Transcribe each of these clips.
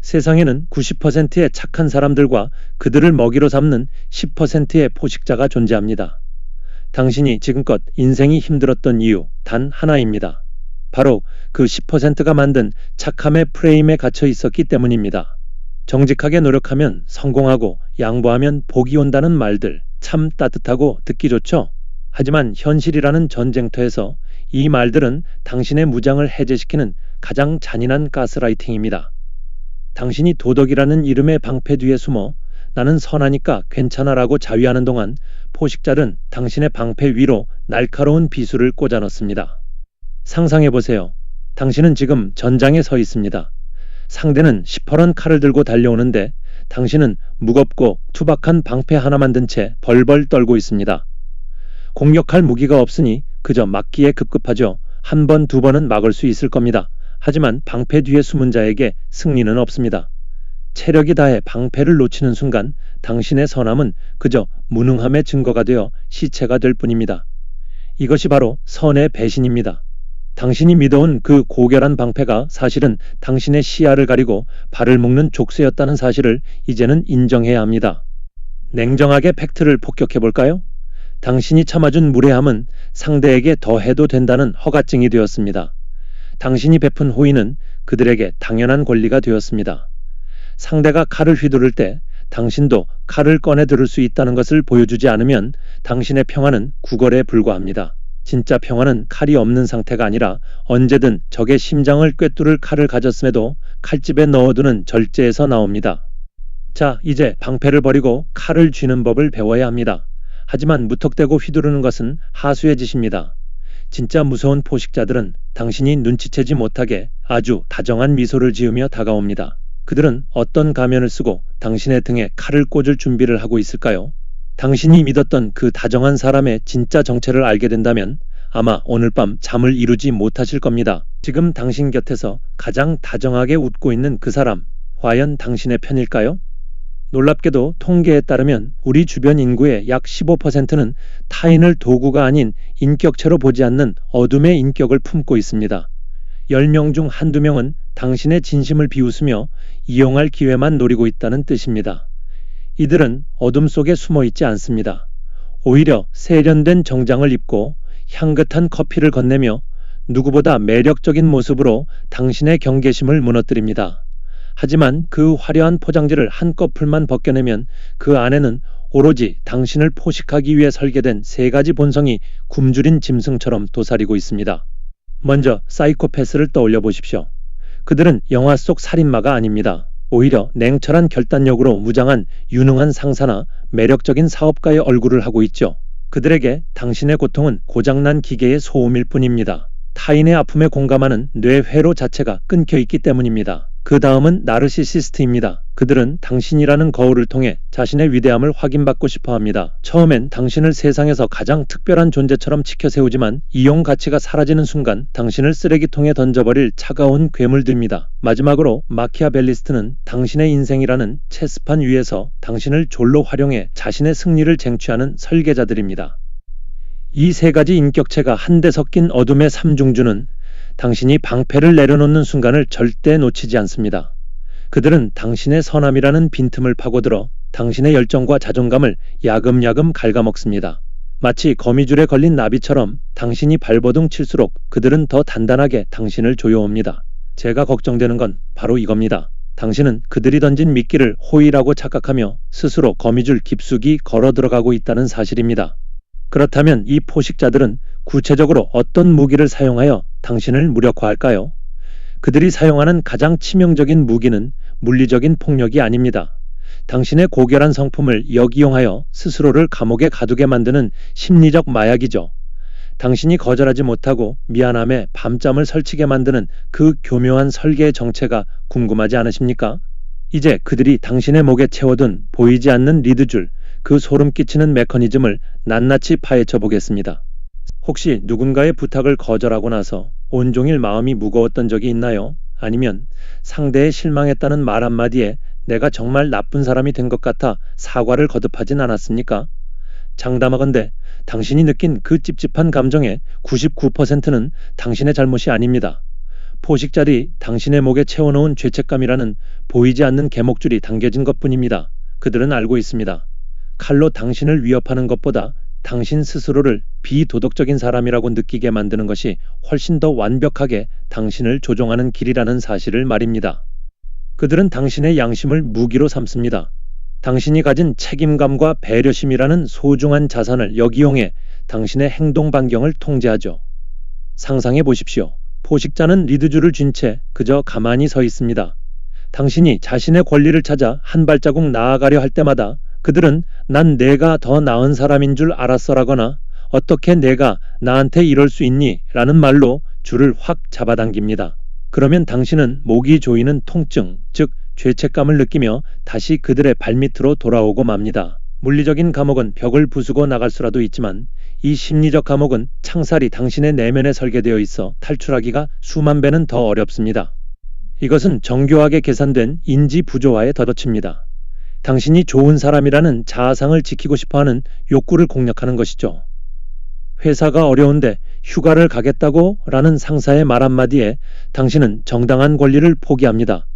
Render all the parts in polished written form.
세상에는 90%의 착한 사람들과 그들을 먹이로 삼는 10%의 포식자가 존재합니다. 당신이 지금껏 인생이 힘들었던 이유 단 하나입니다. 바로 그 10%가 만든 착함의 프레임에 갇혀 있었기 때문입니다. 정직하게 노력하면 성공하고 양보하면 복이 온다는 말들 참 따뜻하고 듣기 좋죠? 하지만 현실이라는 전쟁터에서 이 말들은 당신의 무장을 해제시키는 가장 잔인한 가스라이팅입니다. 당신이 도덕이라는 이름의 방패 뒤에 숨어 나는 선하니까 괜찮아라고 자위하는 동안 포식자들은 당신의 방패 위로 날카로운 비수를 꽂아 넣습니다. 상상해보세요. 당신은 지금 전장에 서 있습니다. 상대는 시퍼런 칼을 들고 달려오는데 당신은 무겁고 투박한 방패 하나만 든 채 벌벌 떨고 있습니다. 공격할 무기가 없으니 그저 막기에 급급하죠. 한 번, 두 번은 막을 수 있을 겁니다. 하지만 방패 뒤에 숨은 자에게 승리는 없습니다. 체력이 다해 방패를 놓치는 순간 당신의 선함은 그저 무능함의 증거가 되어 시체가 될 뿐입니다. 이것이 바로 선의 배신입니다. 당신이 믿어온 그 고결한 방패가 사실은 당신의 시야를 가리고 발을 묶는 족쇄였다는 사실을 이제는 인정해야 합니다. 냉정하게 팩트를 폭격해볼까요? 당신이 참아준 무례함은 상대에게 더해도 된다는 허가증이 되었습니다. 당신이 베푼 호의는 그들에게 당연한 권리가 되었습니다. 상대가 칼을 휘두를 때 당신도 칼을 꺼내 들을 수 있다는 것을 보여주지 않으면 당신의 평화는 구걸에 불과합니다. 진짜 평화는 칼이 없는 상태가 아니라 언제든 적의 심장을 꿰뚫을 칼을 가졌음에도 칼집에 넣어두는 절제에서 나옵니다. 자, 이제 방패를 버리고 칼을 쥐는 법을 배워야 합니다. 하지만 무턱대고 휘두르는 것은 하수의 짓입니다. 진짜 무서운 포식자들은 당신이 눈치채지 못하게 아주 다정한 미소를 지으며 다가옵니다. 그들은 어떤 가면을 쓰고 당신의 등에 칼을 꽂을 준비를 하고 있을까요? 당신이 믿었던 그 다정한 사람의 진짜 정체를 알게 된다면 아마 오늘 밤 잠을 이루지 못하실 겁니다. 지금 당신 곁에서 가장 다정하게 웃고 있는 그 사람, 과연 당신의 편일까요? 놀랍게도 통계에 따르면 우리 주변 인구의 약 15%는 타인을 도구가 아닌 인격체로 보지 않는 어둠의 인격을 품고 있습니다. 10명 중 한두 명은 당신의 진심을 비웃으며 이용할 기회만 노리고 있다는 뜻입니다. 이들은 어둠 속에 숨어 있지 않습니다. 오히려 세련된 정장을 입고 향긋한 커피를 건네며 누구보다 매력적인 모습으로 당신의 경계심을 무너뜨립니다. 하지만 그 화려한 포장지를 한꺼풀만 벗겨내면 그 안에는 오로지 당신을 포식하기 위해 설계된 세 가지 본성이 굶주린 짐승처럼 도사리고 있습니다. 먼저 사이코패스를 떠올려 보십시오. 그들은 영화 속 살인마가 아닙니다. 오히려 냉철한 결단력으로 무장한 유능한 상사나 매력적인 사업가의 얼굴을 하고 있죠. 그들에게 당신의 고통은 고장난 기계의 소음일 뿐입니다. 타인의 아픔에 공감하는 뇌회로 자체가 끊겨 있기 때문입니다. 그 다음은 나르시시스트입니다. 그들은 당신이라는 거울을 통해 자신의 위대함을 확인받고 싶어 합니다. 처음엔 당신을 세상에서 가장 특별한 존재처럼 치켜세우지만 이용 가치가 사라지는 순간 당신을 쓰레기통에 던져버릴 차가운 괴물들입니다. 마지막으로 마키아벨리스트는 당신의 인생이라는 체스판 위에서 당신을 졸로 활용해 자신의 승리를 쟁취하는 설계자들입니다. 이 세 가지 인격체가 한데 섞인 어둠의 삼중주는 당신이 방패를 내려놓는 순간을 절대 놓치지 않습니다. 그들은 당신의 선함이라는 빈틈을 파고들어 당신의 열정과 자존감을 야금야금 갉아먹습니다. 마치 거미줄에 걸린 나비처럼 당신이 발버둥 칠수록 그들은 더 단단하게 당신을 조여옵니다. 제가 걱정되는 건 바로 이겁니다. 당신은 그들이 던진 미끼를 호의라고 착각하며 스스로 거미줄 깊숙이 걸어 들어가고 있다는 사실입니다. 그렇다면 이 포식자들은 구체적으로 어떤 무기를 사용하여 당신을 무력화할까요? 그들이 사용하는 가장 치명적인 무기는 물리적인 폭력이 아닙니다. 당신의 고결한 성품을 역이용하여 스스로를 감옥에 가두게 만드는 심리적 마약이죠. 당신이 거절하지 못하고 미안함에 밤잠을 설치게 만드는 그 교묘한 설계의 정체가 궁금하지 않으십니까? 이제 그들이 당신의 목에 채워둔 보이지 않는 리드줄, 그 소름 끼치는 메커니즘을 낱낱이 파헤쳐 보겠습니다. 혹시 누군가의 부탁을 거절하고 나서 온종일 마음이 무거웠던 적이 있나요? 아니면 상대에 실망했다는 말 한마디에 내가 정말 나쁜 사람이 된 것 같아 사과를 거듭하진 않았습니까? 장담하건대 당신이 느낀 그 찝찝한 감정의 99%는 당신의 잘못이 아닙니다. 포식자들이 당신의 목에 채워놓은 죄책감이라는 보이지 않는 개목줄이 당겨진 것뿐입니다. 그들은 알고 있습니다. 칼로 당신을 위협하는 것보다 당신 스스로를 비도덕적인 사람이라고 느끼게 만드는 것이 훨씬 더 완벽하게 당신을 조종하는 길이라는 사실을 말입니다. 그들은 당신의 양심을 무기로 삼습니다. 당신이 가진 책임감과 배려심이라는 소중한 자산을 역이용해 당신의 행동 반경을 통제하죠. 상상해 보십시오. 포식자는 리드줄을 쥔 채 그저 가만히 서 있습니다. 당신이 자신의 권리를 찾아 한 발자국 나아가려 할 때마다 그들은 난 내가 더 나은 사람인 줄 알았어라거나 어떻게 내가 나한테 이럴 수 있니? 라는 말로 줄을 확 잡아당깁니다. 그러면 당신은 목이 조이는 통증, 즉 죄책감을 느끼며 다시 그들의 발밑으로 돌아오고 맙니다. 물리적인 감옥은 벽을 부수고 나갈 수라도 있지만 이 심리적 감옥은 창살이 당신의 내면에 설계되어 있어 탈출하기가 수만 배는 더 어렵습니다. 이것은 정교하게 계산된 인지 부조화의 덧붙입니다. 당신이 좋은 사람이라는 자아상을 지키고 싶어하는 욕구를 공략하는 것이죠. 회사가 어려운데 휴가를 가겠다고? 라는 상사의 말 한마디에 당신은 정당한 권리를 포기합니다.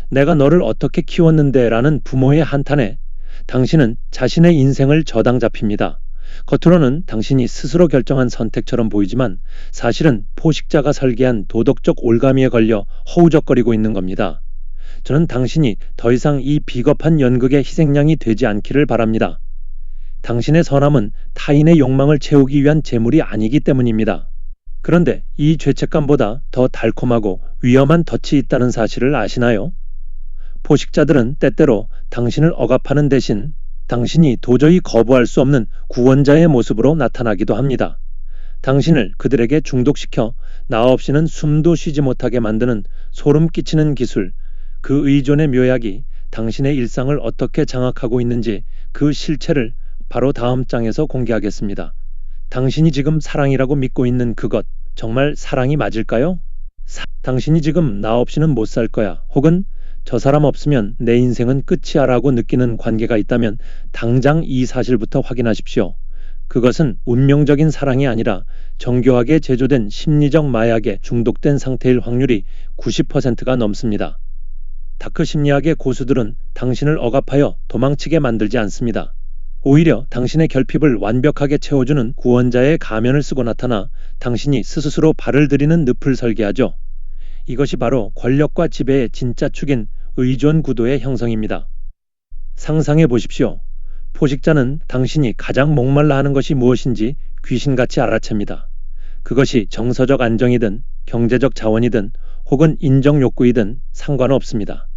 내가 너를 어떻게 키웠는데? 라는 부모의 한탄에 당신은 자신의 인생을 저당 잡힙니다. 겉으로는 당신이 스스로 결정한 선택처럼 보이지만 사실은 포식자가 설계한 도덕적 올가미에 걸려 허우적거리고 있는 겁니다. 저는 당신이 더 이상 이 비겁한 연극의 희생양이 되지 않기를 바랍니다. 당신의 선함은 타인의 욕망을 채우기 위한 재물이 아니기 때문입니다. 그런데 이 죄책감보다 더 달콤하고 위험한 덫이 있다는 사실을 아시나요? 포식자들은 때때로 당신을 억압하는 대신 당신이 도저히 거부할 수 없는 구원자의 모습으로 나타나기도 합니다. 당신을 그들에게 중독시켜 나 없이는 숨도 쉬지 못하게 만드는 소름 끼치는 기술, 그 의존의 묘약이 당신의 일상을 어떻게 장악하고 있는지 그 실체를 바로 다음 장에서 공개하겠습니다. 당신이 지금 사랑이라고 믿고 있는 그것, 정말 사랑이 맞을까요? 당신이 지금 나 없이는 못 살 거야. 혹은 저 사람 없으면 내 인생은 끝이야 라고 느끼는 관계가 있다면 당장 이 사실부터 확인하십시오. 그것은 운명적인 사랑이 아니라 정교하게 제조된 심리적 마약에 중독된 상태일 확률이 90%가 넘습니다. 다크 심리학의 고수들은 당신을 억압하여 도망치게 만들지 않습니다. 오히려 당신의 결핍을 완벽하게 채워주는 구원자의 가면을 쓰고 나타나 당신이 스스로 발을 들이는 늪을 설계하죠. 이것이 바로 권력과 지배의 진짜 축인 의존 구도의 형성입니다. 상상해 보십시오. 포식자는 당신이 가장 목말라 하는 것이 무엇인지 귀신같이 알아챕니다. 그것이 정서적 안정이든 경제적 자원이든 혹은 인정 욕구이든 상관없습니다.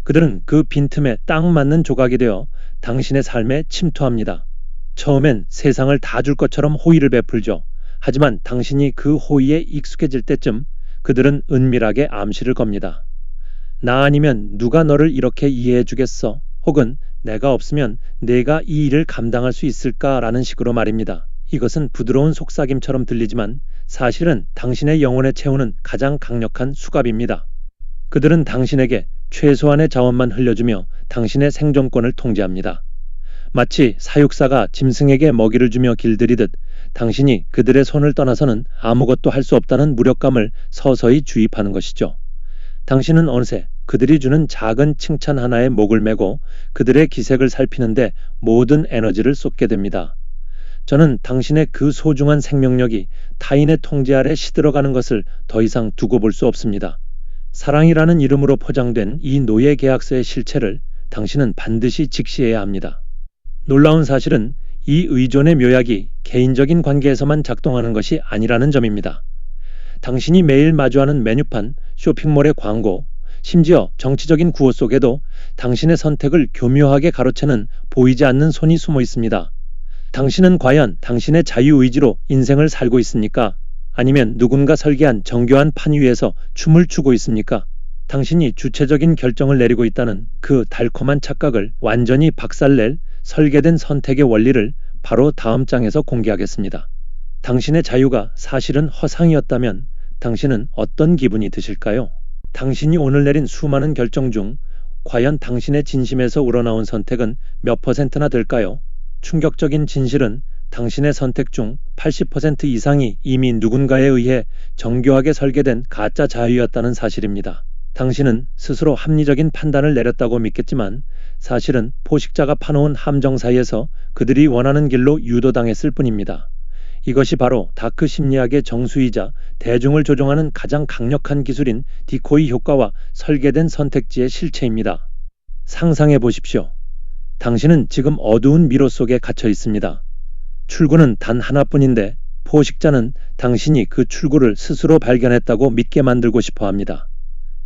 그들은 그 빈틈에 딱 맞는 조각이 되어 당신의 삶에 침투합니다. 처음엔 세상을 다 줄 것처럼 호의를 베풀죠. 하지만 당신이 그 호의에 익숙해질 때쯤 그들은 은밀하게 암시를 겁니다. 나 아니면 누가 너를 이렇게 이해해 주겠어? 혹은 내가 없으면 내가 이 일을 감당할 수 있을까라는 식으로 말입니다. 이것은 부드러운 속삭임처럼 들리지만 사실은 당신의 영혼에 채우는 가장 강력한 수갑입니다. 그들은 당신에게 최소한의 자원만 흘려주며 당신의 생존권을 통제합니다. 마치 사육사가 짐승에게 먹이를 주며 길들이듯 당신이 그들의 손을 떠나서는 아무것도 할 수 없다는 무력감을 서서히 주입하는 것이죠. 당신은 어느새 그들이 주는 작은 칭찬 하나에 목을 메고 그들의 기색을 살피는데 모든 에너지를 쏟게 됩니다. 저는 당신의 그 소중한 생명력이 타인의 통제 아래 시들어가는 것을 더 이상 두고 볼 수 없습니다. 사랑이라는 이름으로 포장된 이 노예 계약서의 실체를 당신은 반드시 직시해야 합니다. 놀라운 사실은 이 의존의 묘약이 개인적인 관계에서만 작동하는 것이 아니라는 점입니다. 당신이 매일 마주하는 메뉴판, 쇼핑몰의 광고, 심지어 정치적인 구호 속에도 당신의 선택을 교묘하게 가로채는 보이지 않는 손이 숨어 있습니다. 당신은 과연 당신의 자유의지로 인생을 살고 있습니까? 아니면 누군가 설계한 정교한 판 위에서 춤을 추고 있습니까? 당신이 주체적인 결정을 내리고 있다는 그 달콤한 착각을 완전히 박살낼 설계된 선택의 원리를 바로 다음 장에서 공개하겠습니다. 당신의 자유가 사실은 허상이었다면 당신은 어떤 기분이 드실까요? 당신이 오늘 내린 수많은 결정 중 과연 당신의 진심에서 우러나온 선택은 몇 %나 될까요? 충격적인 진실은 당신의 선택 중 80% 이상이 이미 누군가에 의해 정교하게 설계된 가짜 자유였다는 사실입니다. 당신은 스스로 합리적인 판단을 내렸다고 믿겠지만 사실은 포식자가 파놓은 함정 사이에서 그들이 원하는 길로 유도당했을 뿐입니다. 이것이 바로 다크 심리학의 정수이자 대중을 조종하는 가장 강력한 기술인 디코이 효과와 설계된 선택지의 실체입니다. 상상해 보십시오. 당신은 지금 어두운 미로 속에 갇혀 있습니다. 출구는 단 하나뿐인데 포식자는 당신이 그 출구를 스스로 발견했다고 믿게 만들고 싶어 합니다.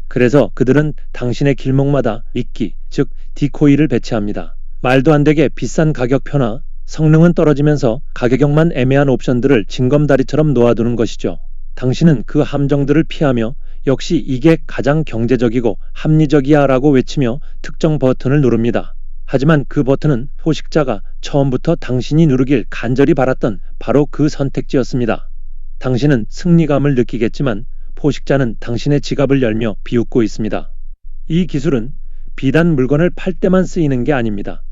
그래서 그들은 당신의 길목마다 미끼, 즉 디코이를 배치합니다. 말도 안 되게 비싼 가격표나 성능은 떨어지면서 가격만 애매한 옵션들을 징검다리처럼 놓아두는 것이죠. 당신은 그 함정들을 피하며 역시 이게 가장 경제적이고 합리적이야 라고 외치며 특정 버튼을 누릅니다. 하지만 그 버튼은 포식자가 처음부터 당신이 누르길 간절히 바랐던 바로 그 선택지였습니다. 당신은 승리감을 느끼겠지만 포식자는 당신의 지갑을 열며 비웃고 있습니다. 이 기술은 비단 물건을 팔 때만 쓰이는 게 아닙니다.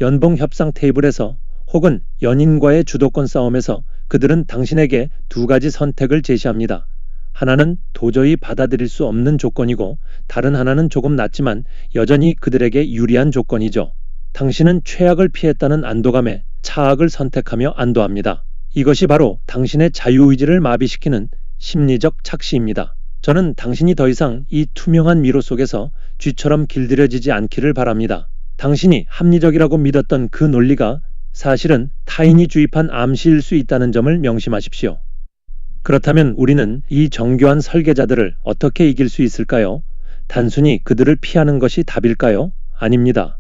연봉 협상 테이블에서 혹은 연인과의 주도권 싸움에서 그들은 당신에게 두 가지 선택을 제시합니다. 하나는 도저히 받아들일 수 없는 조건이고 다른 하나는 조금 낫지만 여전히 그들에게 유리한 조건이죠. 당신은 최악을 피했다는 안도감에 차악을 선택하며 안도합니다. 이것이 바로 당신의 자유의지를 마비시키는 심리적 착시입니다. 저는 당신이 더 이상 이 투명한 미로 속에서 쥐처럼 길들여지지 않기를 바랍니다. 당신이 합리적이라고 믿었던 그 논리가 사실은 타인이 주입한 암시일 수 있다는 점을 명심하십시오. 그렇다면 우리는 이 정교한 설계자들을 어떻게 이길 수 있을까요? 단순히 그들을 피하는 것이 답일까요? 아닙니다.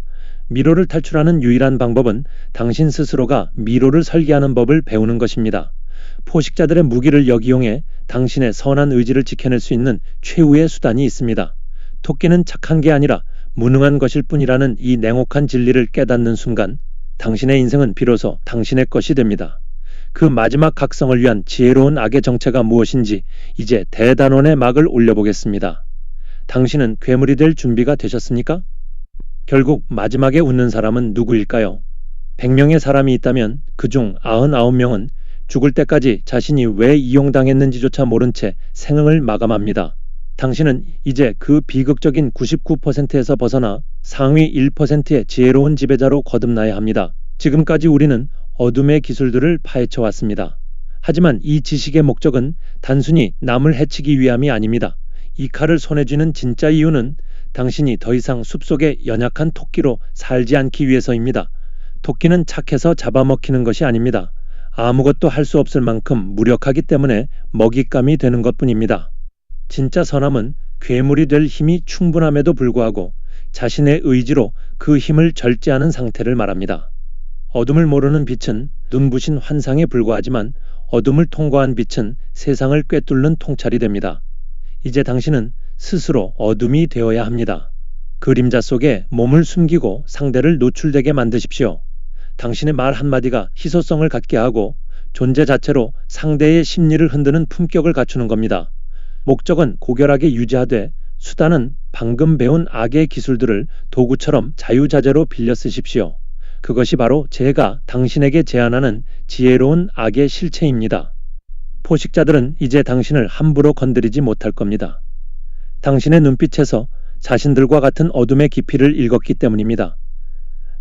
미로를 탈출하는 유일한 방법은 당신 스스로가 미로를 설계하는 법을 배우는 것입니다. 포식자들의 무기를 역이용해 당신의 선한 의지를 지켜낼 수 있는 최후의 수단이 있습니다. 토끼는 착한 게 아니라 무능한 것일 뿐이라는 이 냉혹한 진리를 깨닫는 순간 당신의 인생은 비로소 당신의 것이 됩니다. 그 마지막 각성을 위한 지혜로운 악의 정체가 무엇인지 이제 대단원의 막을 올려보겠습니다. 당신은 괴물이 될 준비가 되셨습니까? 결국 마지막에 웃는 사람은 누구일까요? 100명의 사람이 있다면 그중 99명은 죽을 때까지 자신이 왜 이용당했는지조차 모른 채 생을 마감합니다. 당신은 이제 그 비극적인 99%에서 벗어나 상위 1%의 지혜로운 지배자로 거듭나야 합니다. 지금까지 우리는 어둠의 기술들을 파헤쳐 왔습니다. 하지만 이 지식의 목적은 단순히 남을 해치기 위함이 아닙니다. 이 칼을 손에 쥐는 진짜 이유는 당신이 더 이상 숲속의 연약한 토끼로 살지 않기 위해서입니다. 토끼는 착해서 잡아먹히는 것이 아닙니다. 아무것도 할 수 없을 만큼 무력하기 때문에 먹잇감이 되는 것뿐입니다. 진짜 선함은 괴물이 될 힘이 충분함에도 불구하고 자신의 의지로 그 힘을 절제하는 상태를 말합니다. 어둠을 모르는 빛은 눈부신 환상에 불과하지만 어둠을 통과한 빛은 세상을 꿰뚫는 통찰이 됩니다. 이제 당신은 스스로 어둠이 되어야 합니다. 그림자 속에 몸을 숨기고 상대를 노출되게 만드십시오. 당신의 말 한마디가 희소성을 갖게 하고 존재 자체로 상대의 심리를 흔드는 품격을 갖추는 겁니다. 목적은 고결하게 유지하되 수단은 방금 배운 악의 기술들을 도구처럼 자유자재로 빌려 쓰십시오. 그것이 바로 제가 당신에게 제안하는 지혜로운 악의 실체입니다. 포식자들은 이제 당신을 함부로 건드리지 못할 겁니다. 당신의 눈빛에서 자신들과 같은 어둠의 깊이를 읽었기 때문입니다.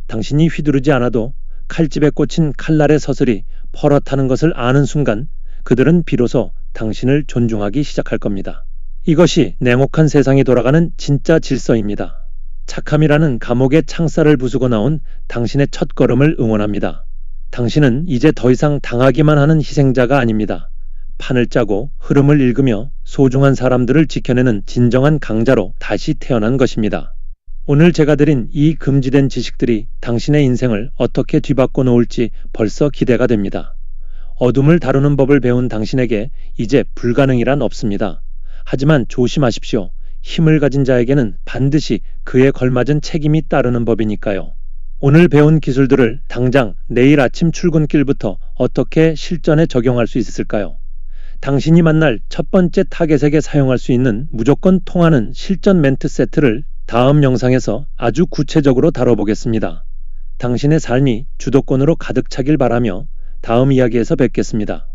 당신이 휘두르지 않아도 칼집에 꽂힌 칼날의 서슬이 퍼렇다는 것을 아는 순간 그들은 비로소 당신을 존중하기 시작할 겁니다. 이것이 냉혹한 세상이 돌아가는 진짜 질서입니다. 착함이라는 감옥의 창살을 부수고 나온 당신의 첫걸음을 응원합니다. 당신은 이제 더 이상 당하기만 하는 희생자가 아닙니다. 판을 짜고 흐름을 읽으며 소중한 사람들을 지켜내는 진정한 강자로 다시 태어난 것입니다. 오늘 제가 드린 이 금지된 지식들이 당신의 인생을 어떻게 뒤바꿔 놓을지 벌써 기대가 됩니다. 어둠을 다루는 법을 배운 당신에게 이제 불가능이란 없습니다. 하지만 조심하십시오. 힘을 가진 자에게는 반드시 그에 걸맞은 책임이 따르는 법이니까요. 오늘 배운 기술들을 당장 내일 아침 출근길부터 어떻게 실전에 적용할 수 있을까요? 당신이 만날 첫 번째 타겟에게 사용할 수 있는 무조건 통하는 실전 멘트 세트를 다음 영상에서 아주 구체적으로 다뤄보겠습니다. 당신의 삶이 주도권으로 가득 차길 바라며 다음 이야기에서 뵙겠습니다.